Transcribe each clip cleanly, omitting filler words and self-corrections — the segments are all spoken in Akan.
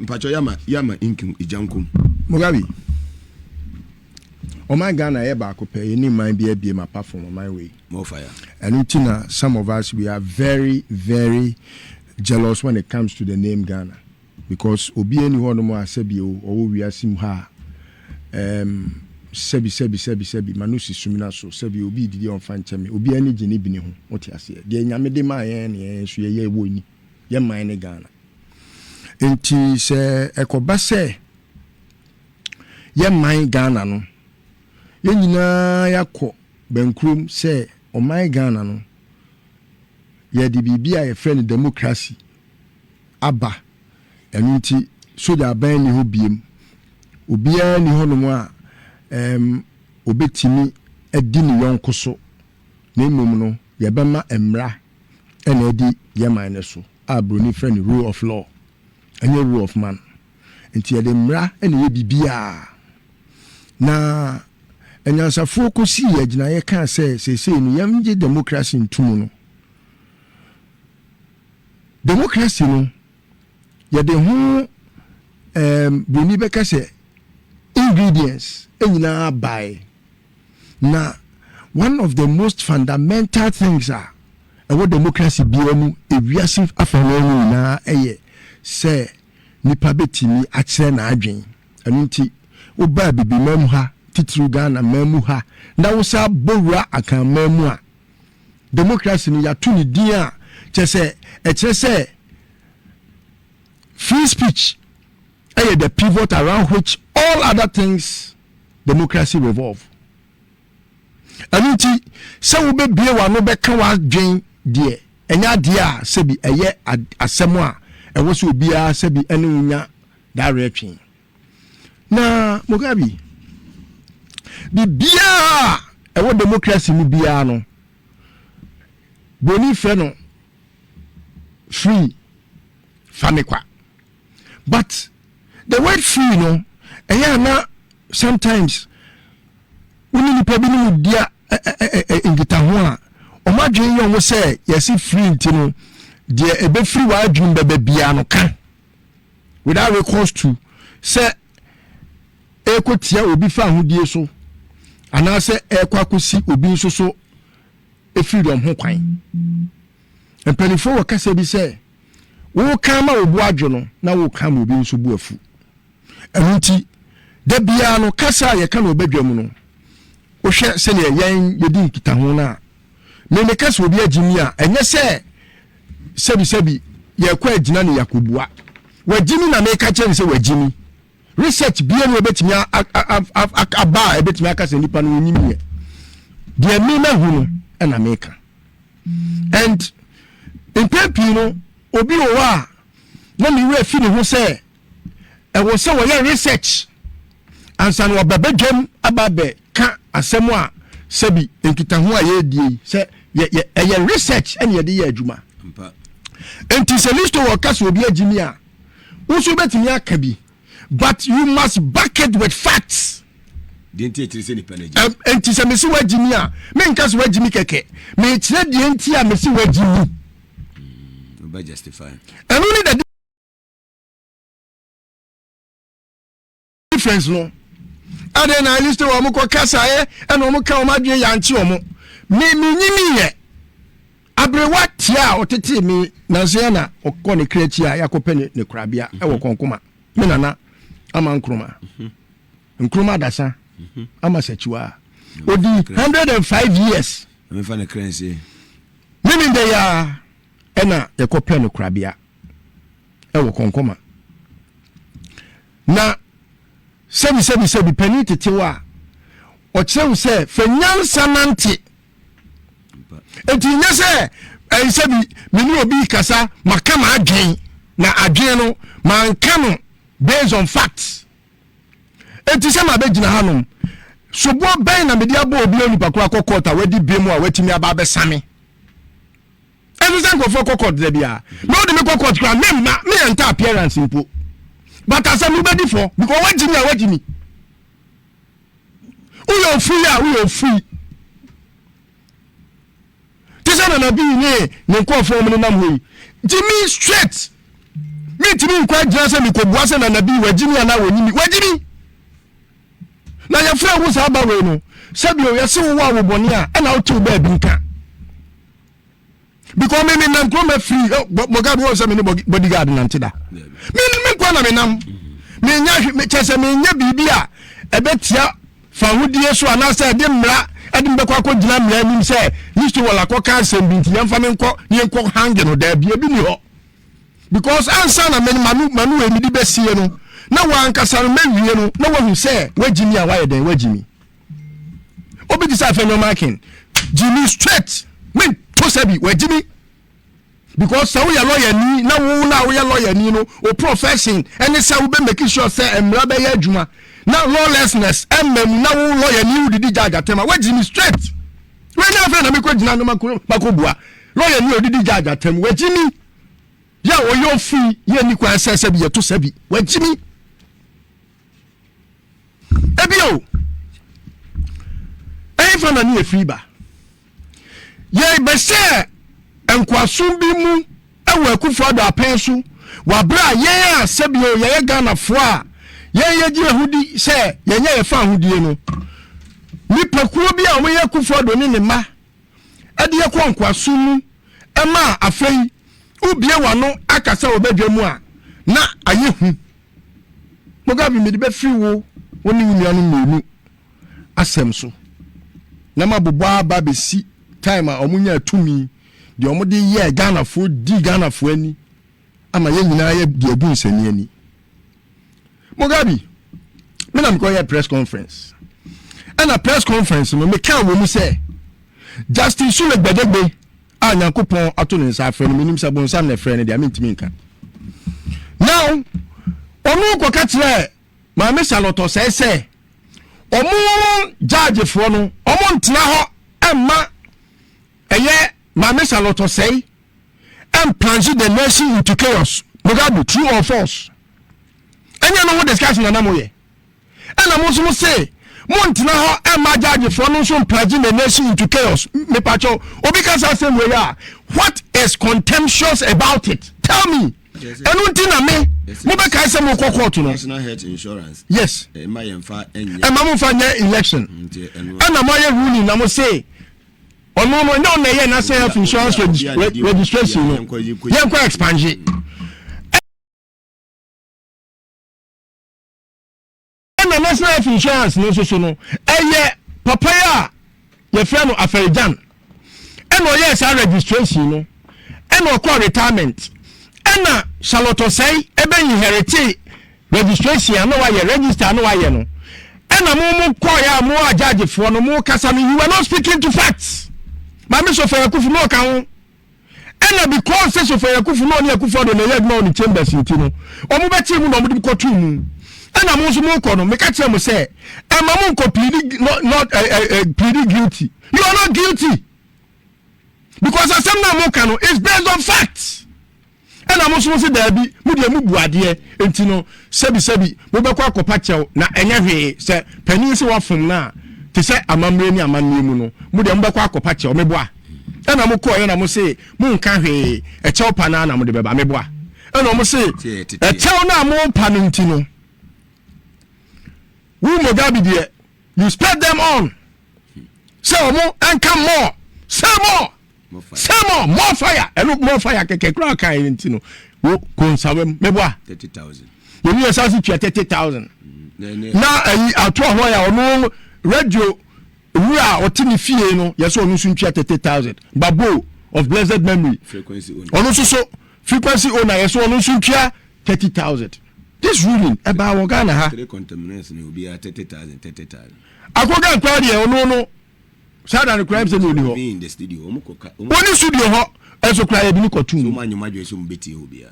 mpacho yama inkim ijankum Mugabe o my Ghana e ba ko pe any mind be my platform on my way more fire and some of us we are very very jealous when it comes to the name Ghana because obi any one mo asebi o we asim ha sebi manusi sumina so sebi obi didi on fancheme obi ani gine bi ne ho wote ase de nyame de ma ye ne so ye wo ni ye man ne Ghana enti se ekoba se ye man Ghana no ye nyina yakọ bankrum se o man Ghana no ye de bibia ye friend democracy aba enti soja ban ni ho biem obi ani ho no a obetimi edi ni yonko so na emom no ye bema emra ena edi ye man so abroni friend rule of law and rule of man enti ye de emra ena ye bibia na enyansafo kosi ye gina ye kan se ni yamje democracy ntum no democracy no ye de ho boni beka se ingredients enyina buy na one of the most fundamental things are what democracy biamu ewiase Afenyo na eye se nipa betimi akere na adwen anunti oba bibi mamu ha titru Ghana mamu ha na wo sa bowura akan mamu a democracy ni ya tuni din a chese se free speech the pivot around which all other things democracy revolve. Anunti se wo be bie wa no be kan wa dwen de enya de a sebi eye asemo a ewo so bia sebi ene unya da retwen. Na Mugabe bia ewo democracy ni bia no boni fe no free famikwa. But the word free no na sometimes when you probably dia ingita ho a o ma dwen yo mo say yes free ntino de ebe free wa adwun bebe bia no kan without recourse to say ekotia obi fa hodie so ana say ekwakosi obi nso so e freedom ho kwan empanifo wo kasa bi say wo kan ma obu adwo no na wo kan obi nso bu afu anunti da bia no kasa ye kan obadwam no wo hwe se ne yen yedi nkita ho na me kasa obi agimi a enye se sebi ye kwa agina ne yakobua wagimi na me ka kire se wagimi research bia no obetimi aba ebetimi akasa nipa no nyimie de me na hu no na me ka and in pepi no obi o wa na mi we fi ne ho se e wo se wo ye research ansa no babadwam ababe ka asemo a sebi enkita ho a ye die se ye research ene ye de ye adwuma enti se listo wo kasa obi agimi a wo so betimi aka bi but you must back it with facts. Enti se mesi wagimi a me nka so wagimi keke me kire de enti a mesi wagimi by justify and only the difference no ade na list wo mo ko kasa and wo ka wo madwe yanchi wo mo me nyimi ye abrewa tia otete mi na se na okọ ne krechi a yakopɛ ne kurabia e wo konkoma me nana ama nkruma dasa ama sachiwa odi 105 years me fa ne currency mimi de ya ena yakopɛ ne kurabia e wo konkoma na sebi pani tetewa o kyerɛ sɛ fanyansa nante enti nya sɛ sebi meni obi kasa makama adwen na adwen no manka no based on facts enti sɛ ma begina hanom sobo ban na media bo obi onipa kura kokota wadi bemu a watimi aba besame enti sɛ nkofo kokota da bia no de me kokota kura me enta appearance impo but asem ubedi for because wajimi uyo free tisa na bi ne nkofo mo nam hoyi Jimmy straight me mentimi nkwa gyina sɛ mekɔbua sɛ na nabi wagyimi ana wɔnyimi wagyimi na yɛfrɛ wo saa ba wei no sɛbio yɛse wo wa wobɔne a ɛna wotew baa bi nka because me nam kroma free bogard wo sɛ me ne bodyguard nante da me kwa na me nam me nya me kyese me nya bibi a ebetia fa hodie so anasa de mmra edim be kwa gyina mmra nim sɛ yisto wala kɔ ka asɛm bi nti yɛmfa me nkɔ ne nkɔ hange no da bia bi ni hɔ because ansa na me manu emidi besie no na wa ankasa no mawie no na wahu sɛ wagimi a wayɛ den wagimi obi di sɛ Afenyo Markin Jimmy straight me to sabi wagimi because so we lawyer ni na we lawyer ni no o profession any say we be making sure say emra be ya adwuma na lawlessness emem na wo lawyer ni udidi judge atema wagimi straight we na afre na me ko gina no makobua lawyer ni udidi judge atem wagimi ya wo yo free ye ni kwa say sabi ye to sabi wagimi ebio fa na ni free ba ye be say enkwaso bi mu ewo Akufo Addo apenso wa bra ye a sebio ye Ghana fo a ye gi ahudi se ye nya ye fa ahudie no ni pakuo bi a wo ye Akufo Addo ni ne ma ade ye kwa nkwaso mu ema afei ubie wano akasa obadwa mu a na ayehu mogabi me de be free wo woni wunianu menu asem so na mabobo aba be si time a omunya atumi de omode ye Ghana fo di Ghana fo ani ama ye nyina ye de agu nsani ani mogabi me na mko ye press conference and a press conference no me kan wo mu say Justice Sule Gbedegbe a Nyankopon ato ne nsa afre no menim sa bon sam na frɛ ne de amintimi nka now onu ko ka kire ma me saloto say omo judge fo no omo ntena ho emma eye ma me saloto say plunge the nation into chaos Mugabe true or false enya no discussion na mo ye ena mo so say mo ntena ho emma judge fo no so plunge the nation into chaos me pacho obi ka say we are what is contemptuous about it tell me enu ntina me mo be kai say mo court no national health insurance yes ma yemfa enye ma mo fa nya election ana mo ye ruling na mo say ono no nya na ye national health insurance registration no yen kwa expand na national health insurance no so no eye papaya ye frɛ no aferijan eno ye sa registration no eno call retirement ena Charlotte say ebe inherit registration no wa ye register no wa ye no ena mo call ya mo judge for no mo kasa no you are not speaking to facts ma me so for Akufo no ka ho ena because say so for Akufo no ne Akufo do na ye aduma on chambers nti no o mo be tie mu no mo de ko tu mu ena mo so mo ko no me ka kire mo say e ma mo ko plead not plead guilty you are not guilty because asem na mo ka no is based on facts ena mo so se da bi mu de mu buade enti no sebi mo be kwa akopa chew na enya hwe se panin se wafom na te se amamre ni amanne mu no mu de mo be kwa akopa chew me boa ena mo ko na mo se mu nka hwe e chew pa na mo de be ba me boa ena mo se e chew na mo pa no enti no wu mo gabi de you spread them on so mo and come more say more more fire and look more fire keke kra kai ntino wo konsawem meboa 30,000 you need say 30,000 na ato ho ya ono radio wura otini fie no yeso onu so ntwa 30,000 babo of blessed memory frequency owner yeso onu so ntwa 30,000 this ruling about Ghana ha three contaminants no be 30,000 akoga kwa de ono no sada no crime say no ho in the studio omukoka oni studio ho eso cry ebi ni kotu so manyu madwe so mbeti ho bia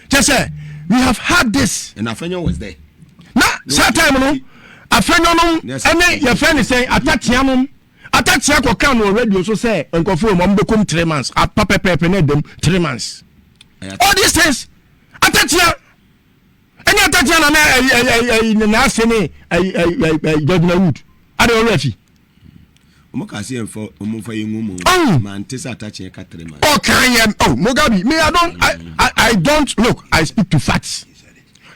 just say we have had this and Afenyo was there na that time no Afenyo no ene your friend is saying atatia ko kan no radio so say enkofo mo mbekom 3 months apapepepe na dem 3 months all these things atatia ene atatia na na asene judgment wood ade already Mokasi and for Mantesa attaching a caterman. Oh, Mugabe, me, I don't look, I speak to facts.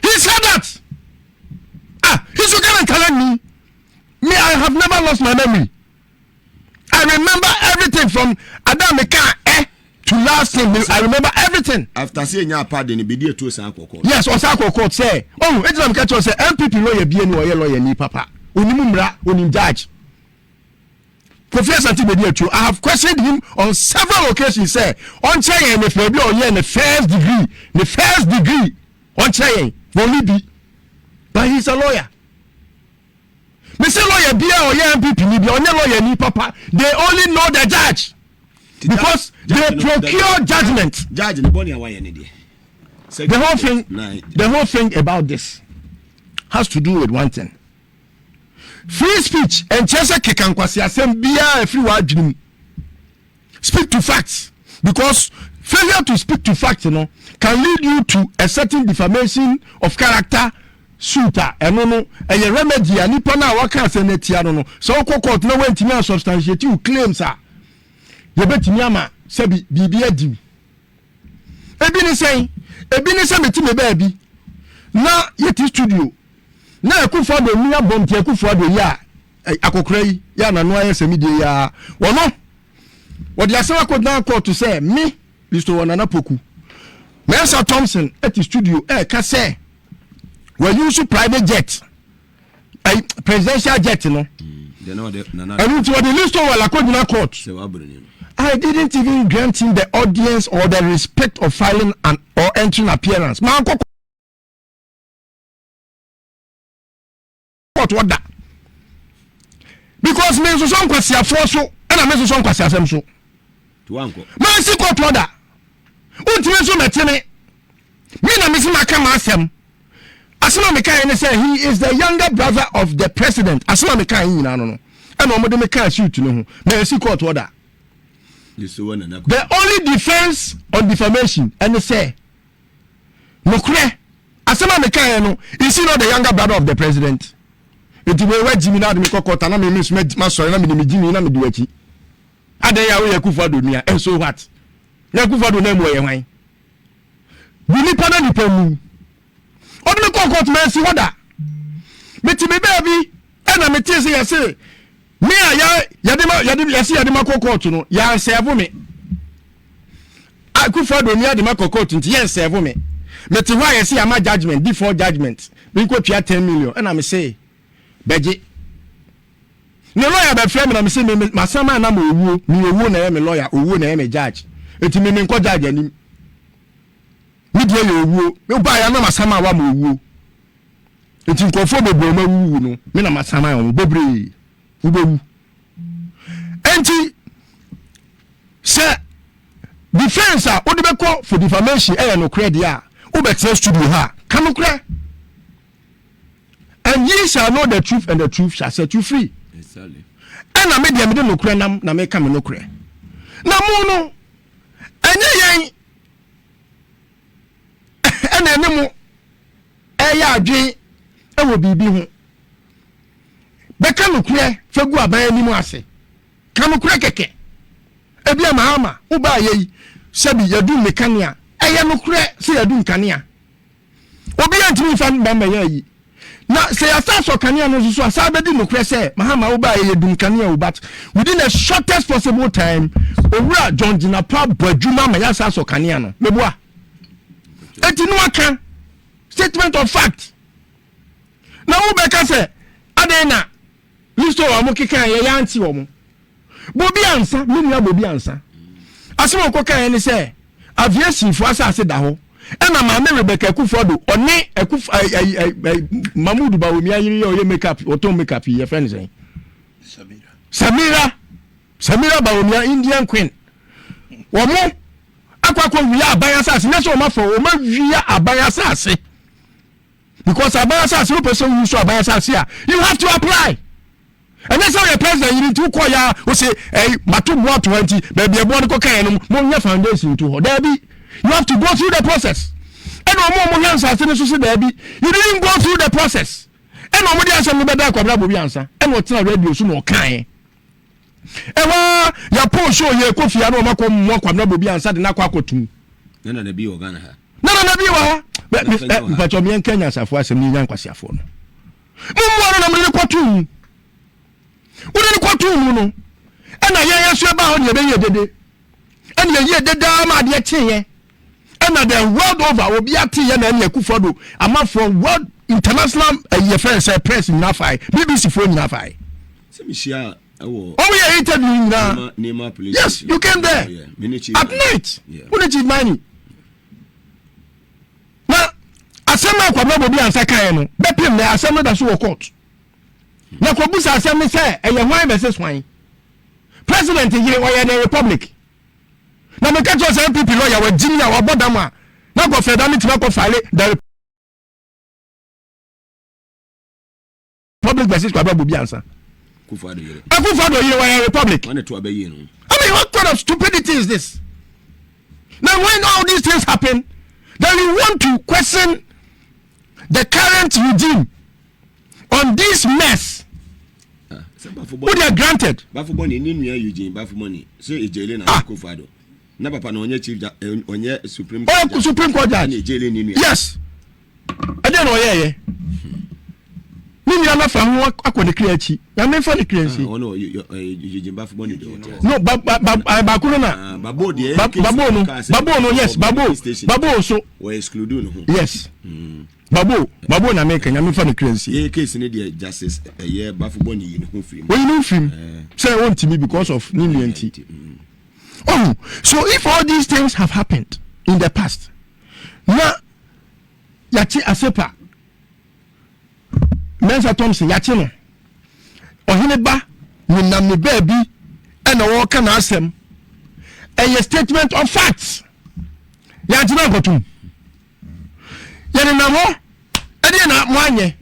He said that. He's going to tell me. Me, I have never lost my memory. I remember everything from Adam to last thing. I remember everything. After saying your pardon, Bediatuo Sanko. Yes, Osako court say, it's not catch us say MPP lawyer BNO lawyer ni papa. Unimumra, unim judge. Professor Asante Bediatuo, I have questioned him on several occasions. Say, on chain if you be in the first degree, on chain, only but he's a lawyer. Mr. Lawyer be or MPP ni be only lawyer ni papa. They only know the judge because they procure judgment. Judge the body away any day. The whole thing about this has to do with one thing. Free speech and chesa kekankwasi asem bia everywhere dream. Speak to facts, because failure to speak to facts, can lead you to a certain defamation of character suita. No, a remedy and nipana waka senetiano. So court no went to substantiate you claims are. You bet Yama Sabi Bibia do. Ebini say, me baby. Na yet studio. Na Akufo Addo Bawumia bomb Akufo Addo ya akokrai ya na no ayesemi de ya. Wono. What the Asara could now call to say me Mr. Wananapoku. Mercer Thompson at the studio can say we use private jet. A presidential jet, and it's what the list of Akoto court. I didn't even grant him the audience or the respect of filing or entering appearance. Man, what that? Because me so some kwasi afoso and I me so some kwasi asem so. To anko. Man si court order. Untime so metene. Me na me si makama asem. Asema meka ene say he is the younger brother of the president. Asema meka yin na no. And omo meka shoot no ho. Me si court order. The only defense on defamation and they say no kre. Asema meka yen no, is he not the younger brother of the president? It we were Jimmy na me kokota na me miss me sorry na me Jimmy na me do achi. Adeya we Akufo Addo Bawumia and so what? Akufo Addo na mu ye hwan. We ni pana ni pamu. Odu me kokota me si hoda. Me ti me baby and na me tie say say me yadema kokota no ya serve me. Akufo Addo Bawumia de ma kokota nti ya serve me. Me ti hwa say ama judgment before judgment. Me ko tua 10 million and I say beje no lawyer be frame na me say me masama na me owu na me lawyer owu na me judge enti me nko judge ani me de ye owu me ba ya na masama wa me owu enti nkofo bebro ma wu no me na masama ya bebre ubewu enti say defense a odi be call for defamation no credit a ubetse studio ha kanu kre. And ye shall know the truth, and the truth shall set you free. Exactly. And I made them no credit, na make come no credit. Na mono, and ye, and anemo, ya dream, and will be home. But come no credit, for go about any more say. Come no credit, Ebia Mahama, Uba ye, Sabi, you do mechania, I am no credit, say you do cania. Obi anti fan bamba ye. Now, say I start so Kenya no so asabedi no kre say Mahama Uba ye dum Kenya but within the shortest possible time Owura John Jinapa Bwadwuma ma ya so Kenya no meboa enti no aka statement of fact na Uba ka say adena listo wa mo keka ye yanti wo mo bobi ansa menua bobi ansa asemo ko kan ni say aviation fo asase da ho ena ma me Rebecca Akufo Addo oni Mahamadu Bawumia yiri ye makeup oton makeup ye friend say Samira Bawumia Indian queen wo mo akwa wi abaya sase na so ma fo o ma wi abaya sase because abaya sase no person use abaya sase you have to apply and that's how your president you need to call ya o say matu boat 20 baby e bo ko kan no mo nya foundation to ho there be. You have to go through the process. And no more answer you didn't go through the process. And no more answer no better Kwabena answer. And what radio so no kind. Ewa ya po show ye Kofi Annan mako mo Kwabena Bobi ansa de na kwa akotum. Na na bi ogana ha. Na bi wa. But you mean Kenya safo asem ni nyankwase afo no. Mummo na me kwatum. Wode kwatum no. Ena ye so ba ho ne be ye dede. Ena ye dede ma de tie. Ena the world over obi ate ye na Akufo Addo ama from world international ye friends press in Nafai. BBC phone in Nafai. Semishia oh yeah, interview now. Yes, you came there at night. Who did you money? Now, Asama Kwabena Bobi ansa kan no. Bepim na Asama da so court. Na Kwabusa Asama say e ye hwan versus hwan. President here we in a republic. Na me catch us people lawyer we jimia wa bodama. Na go federal meeting na go file the public versus Kwabena Bobi ansa. Akufo Addo we are a republic. I mean, what kind of stupidity is this? Now, when all these things happen, then you want to question the current regime on this mess. What they are granted. Bafuboni ni nua Eugene Bafumoni. So ejele na Akufo Addo. Na papa na onye chief onye Supreme Court. Oh, Supreme Court judge. Ejele ni nua. Yes. I don't know yeah. Nini na fa ho akone kreachi. Ya me fa ne kreachi. Oh no, you Bafumoni do. No, bakuno na. Babo de. Babo no, yes, Babo so. We exclude no. Yes. Babo na make nya me fa ne kreachi. Ye case ne dey justice ye Bafumoni yi ne ho film. We no film. Say want me because of leniency. Oh, so if all these things have happened in the past, now yachi asepa Mensa Thompson yachi no ohine ba ni nam ne baby and o ka na asem a statement of facts yachi na gotum yana na ho ade na mo anye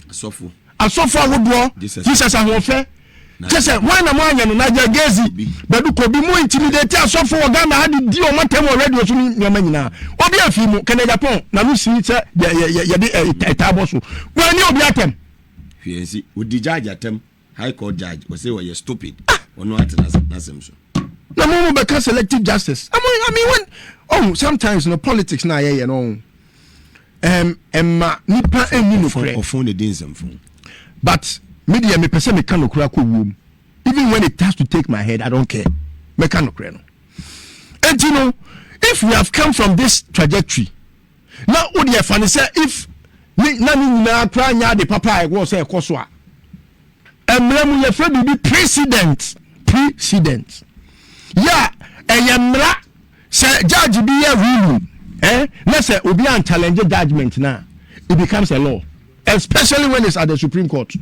asofo awodo Jesus ahofe just why na mo anye no na jagezi bedu ko bi mo intimidate asofo Uganda hadi di o matem radio so ni nyina obi afi mu Kennedy Agyapong na no si che ye de etaboso wani obi atem fiensi odi judge atem high court judge o say we stupid ono atena so na mo be can selective justice I mean when sometimes no politics na ye no emma nipa eni no kre ofon the dinsem fun but media me pese me kan okura ko wom even when it has to take my head I don't care me kan okura no and you know if we have come from this trajectory now what the funny say if na ni na kra nya de papa I go say ekoso a emrem ye fa bi precedent yeah eyemra say judge bi ya rule na say obi an challenge judgment na it becomes a law especially when it's at the Supreme Court.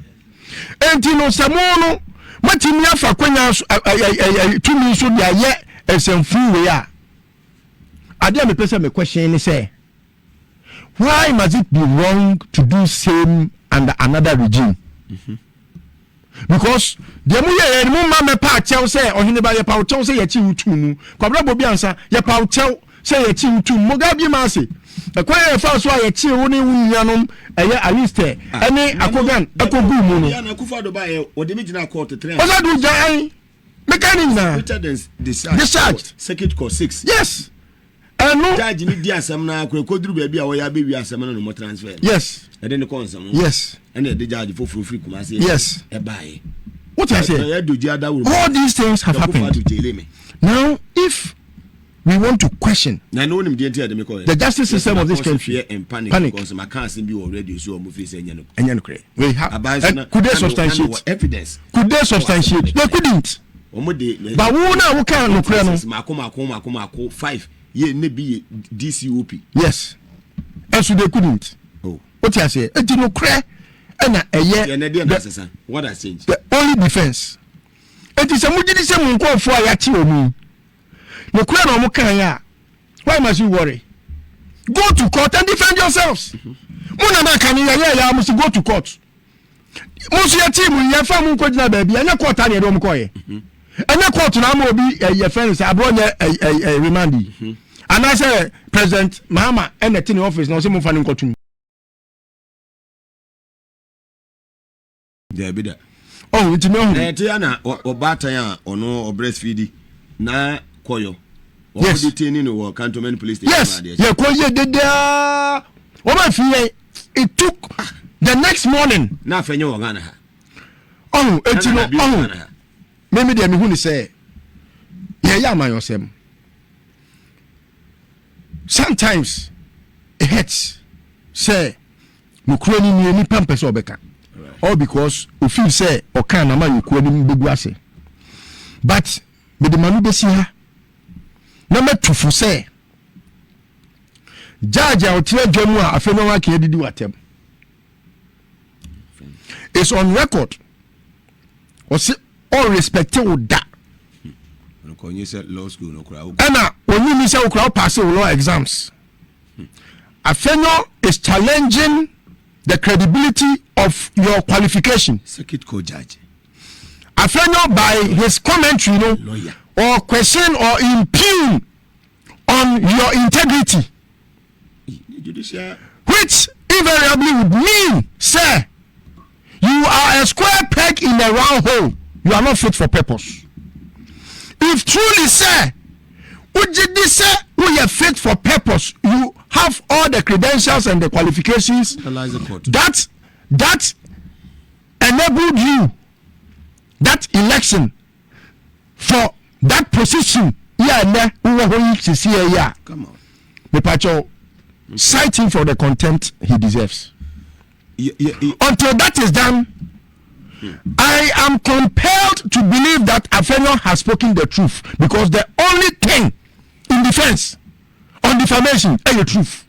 And you know, Samono, what in Yafa Quenya 2 minutes should be a yet and some free way. I dare me person a question say, why must it be wrong to do same under another regime? Because the Mumma Patel say, or Hineba Pautel say a chill to Kwabena Bobi ansa, ya Pautel say a chill to Mugabe Masi. The choir first why a chill only Yanum, at least any Akogan, Akogu. Yeah, Akufo Addo Bawumia, or the original court to train. What's that do, Jai? Mechanic now. Discharged. Circuit court 6. Yes. And no judge need dia asem na Kweku baby a we ya be wi asem no mo transfer. Yes. And then the consam. Yes. And the judge for free kuma say. Yes. E buy. What I say? All these things have happened. Now, if we want to question the justice system of this country, panic. Because I can't be already so movie saying we have. Could they substantiate evidence? Could they substantiate? They couldn't. But who can look Mako 5 ye ne be DCOP. Yes. And so they couldn't. Oh. What I say? It no cry. And a year. What has changed? The only defense. It is a mujidi munko for ayati omu. No cry no mukanya. Why must you worry? Go to court and defend yourselves. Muna na kaniya ya must go to court. Musu ya team ya fa munko jina baby. Anya court ani edo mkoye. Anya court na mo bi your friends abronya remandi. And I say President Mahama and the office no say mo fa nkotum. There be that. Oh, it's no. Tiana or Bataya or no or breastfeeding. Na Koyo. Yes. Detaining or Cantonment Police Station. Yes. Yeah, Koyo did it took the next morning. Na Afenyo Ghana. Oh, it's no. Oh, maybe they me say. Yeah, my yourself. Sometimes it hurts. Say, Mukroni ni pampers obeka. All because you feel say or can na man Mukroni bigwase. But me the manu besi ha. Number 2 for say. Jaja otchere dwamu a Afenyo wa ke didi watem. It's on record. Or say all respected that. When you said law school, no crowd. Anna, when you miss our crowd passing law exams, Afenyo is challenging the credibility of your qualification. Circuit court judge. Afenyo, by his commentary, lawyer, or question or impugn on your integrity, which invariably would mean, sir, you are a square peg in a round hole. You are not fit for purpose. If truly, sir, we are fit for purpose, you have all the credentials and the qualifications that enabled you that election for that position. Come on. Mepacho, cite him for the contempt he deserves. Until that is done, I am compelled to believe that Afenyo has spoken the truth, because the only thing in defense on defamation is the truth.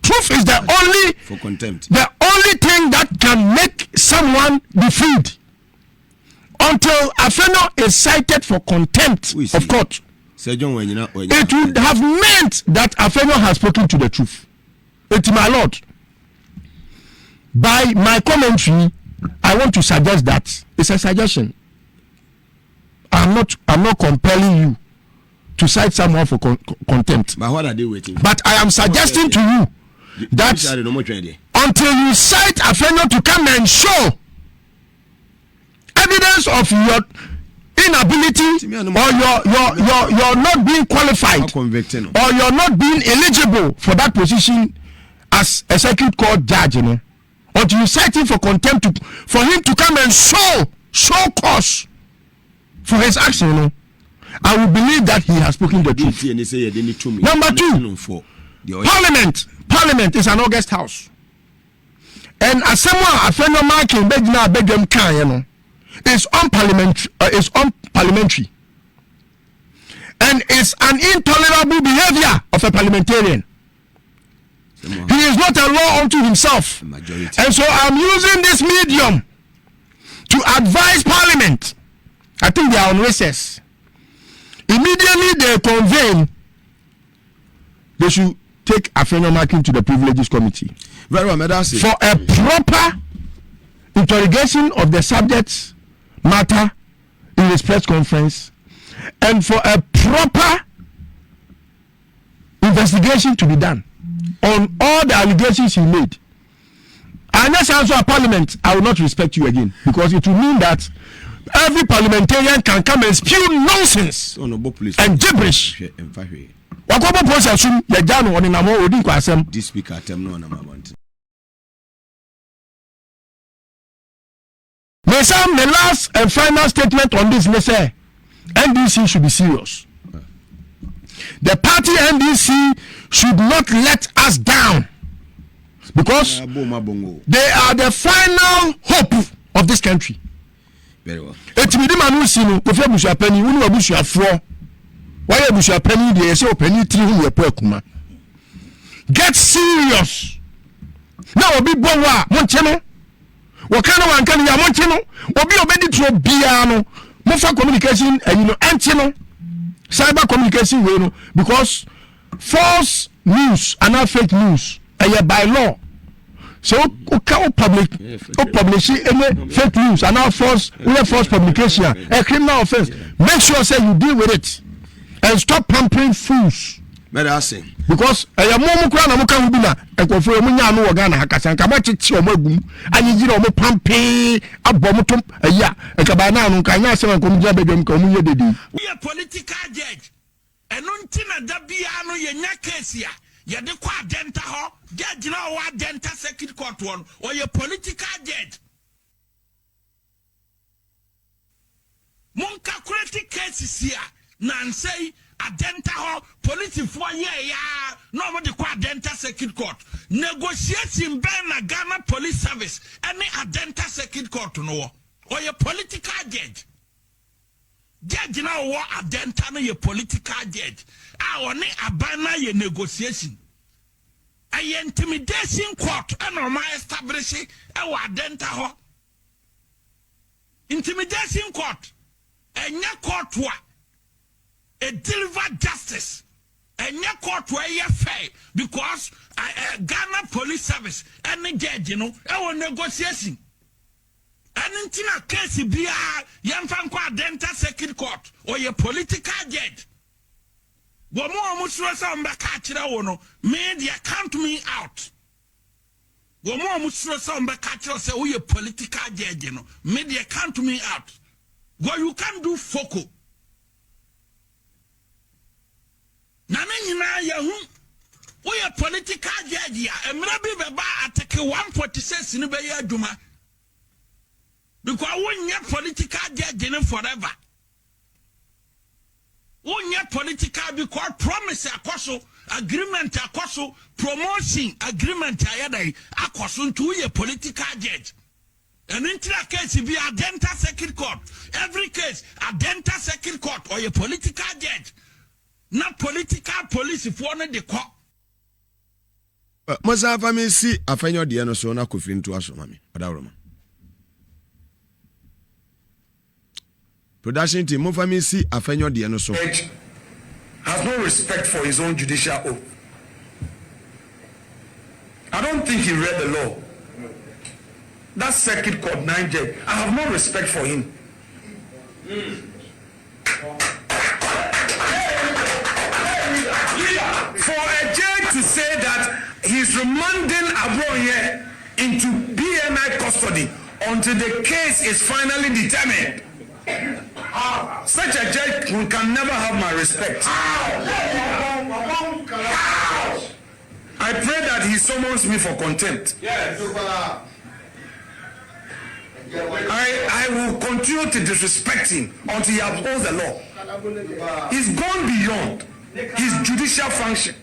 Truth is the only for contempt. The only thing that can make someone be freed. Until Afenyo is cited for contempt of court, it would have meant that Afenyo has spoken to the truth. It's my lord. By my commentary, I want to suggest that it's a suggestion. I'm not compelling you to cite someone for contempt. But what are they waiting for? But I am suggesting to you that until you cite Afenyo to come and show evidence of your inability or your not being qualified or you're not being eligible for that position as a circuit court judge, until you cite him for contempt, for him to come and show cause for his action, I will believe that he has spoken the truth. Number 2, Parliament is an August house, and as someone Afenyo Markin Bedlam can, is unparliamentary, and it's an intolerable behavior of a parliamentarian. He is not a law unto himself. And so I'm using this medium to advise Parliament. I think they are on recess. Immediately they convene, they should take Afenyo Markin to the Privileges Committee. Very well, Medasi. For a proper interrogation of the subject matter in this press conference, and for a proper investigation to be done on all the allegations he made. Unless also a Parliament, I will not respect you again, because it will mean that every parliamentarian can come and spew nonsense and gibberish. This speaker the last and final statement on this, say NDC should be serious. The party NDC should not let us down, because they are the final hope of this country. Very well. It's me manu sinu kofi abusu apani wonu abusu afro. Why abusu apani dey say opani tiri hu yepo akuma. Get serious. Now obi bowa monche no. Wakana wankana ya monche no. Obi obedi to bia no. Mo fa communication anti no. Cyber communication way no, because false news and not fake news by law. So publish any fake news and now false publication, a criminal offense. Make sure say you deal with it and stop pampering fools Medicine. Because I am more crown of Kambina, and for Munya no Ghana Hakasan, Kamachi or Mogum, and you know, Pampe, a Bomotum, a ya, a Kabana, and Kanya, and Kumjabedum Community. We are political judge, and Untina Dabiano, Yanacasia, Yadekwa Denta Ho, Judge now what Denta Second Court one, or your political judge. Monka critic cases here, Nansay. Adenta ho police for ya no mo de kwa adenta circuit court negotiating ben na Ghana police service any adenta circuit court no or your political judge now wo adenta no your political judge oni abana ye negotiation ay intimidation court and o ma establish e wo adenta ho intimidation court enya court wa a deliver justice and your court where you fair because Ghana police service and the judge, you know, our negotiation. And in a case, be a young fan denta second court or your political judge. One more musrasa mbakachira media count me out. One more musrasa mbakachira say, oh, your political judge, you know, media count me out. Well, you can't do foco. Nana nyina yahu we a political judge ya emra bi beba atake 146 ni be ya aduma because wonye political judge ni forever wonye political because promise akoso agreement akoso promotion agreement ayadai akoso ntu ye political judge and in that case be a denta second court every case a denta second court or a political judge. Not political police for the court. Masa family see Afenyo de no so na kofiri nto aso mami. Odaroma. Production team mo family see Afenyo de no so. Has no respect for his own judicial oath. I don't think he read the law. That circuit court 9 judge, I have no respect for him. For a judge to say that he's remanding Adorye into BMI custody until the case is finally determined, such a judge can never have my respect. I pray that he summons me for contempt. I will continue to disrespect him until he upholds the law. He's gone beyond his judicial function,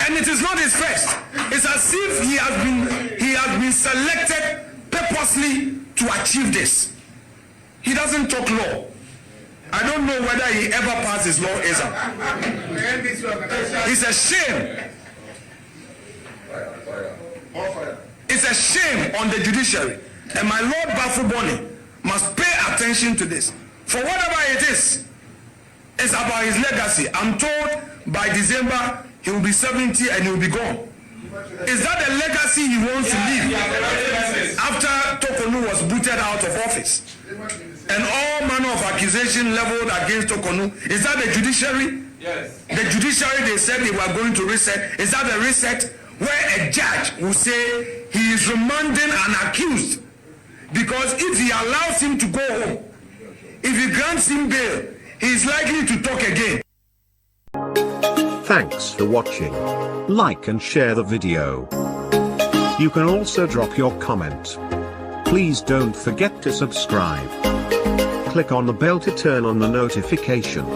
and it is not his first. It's as if he has been selected purposely to achieve this. He doesn't talk law. I don't know whether he ever passed his law exam. It's a shame. It's a shame on the judiciary, and my Lord Bafuboni must pay attention to this. For whatever it is, it's about his legacy. I'm told by December he will be 70 and he will be gone. Is that the legacy he wants to leave after Tokonu was booted out of office and all manner of accusation leveled against Tokonu? Is that the judiciary? Yes. The judiciary, they said they were going to reset. Is that the reset where a judge will say he is remanding an accused? Because if he allows him to go home, if he grants him bail, he is likely to talk again. Thanks for watching. Like and share the video. You can also drop your comment. Please don't forget to subscribe. Click on the bell to turn on the notification.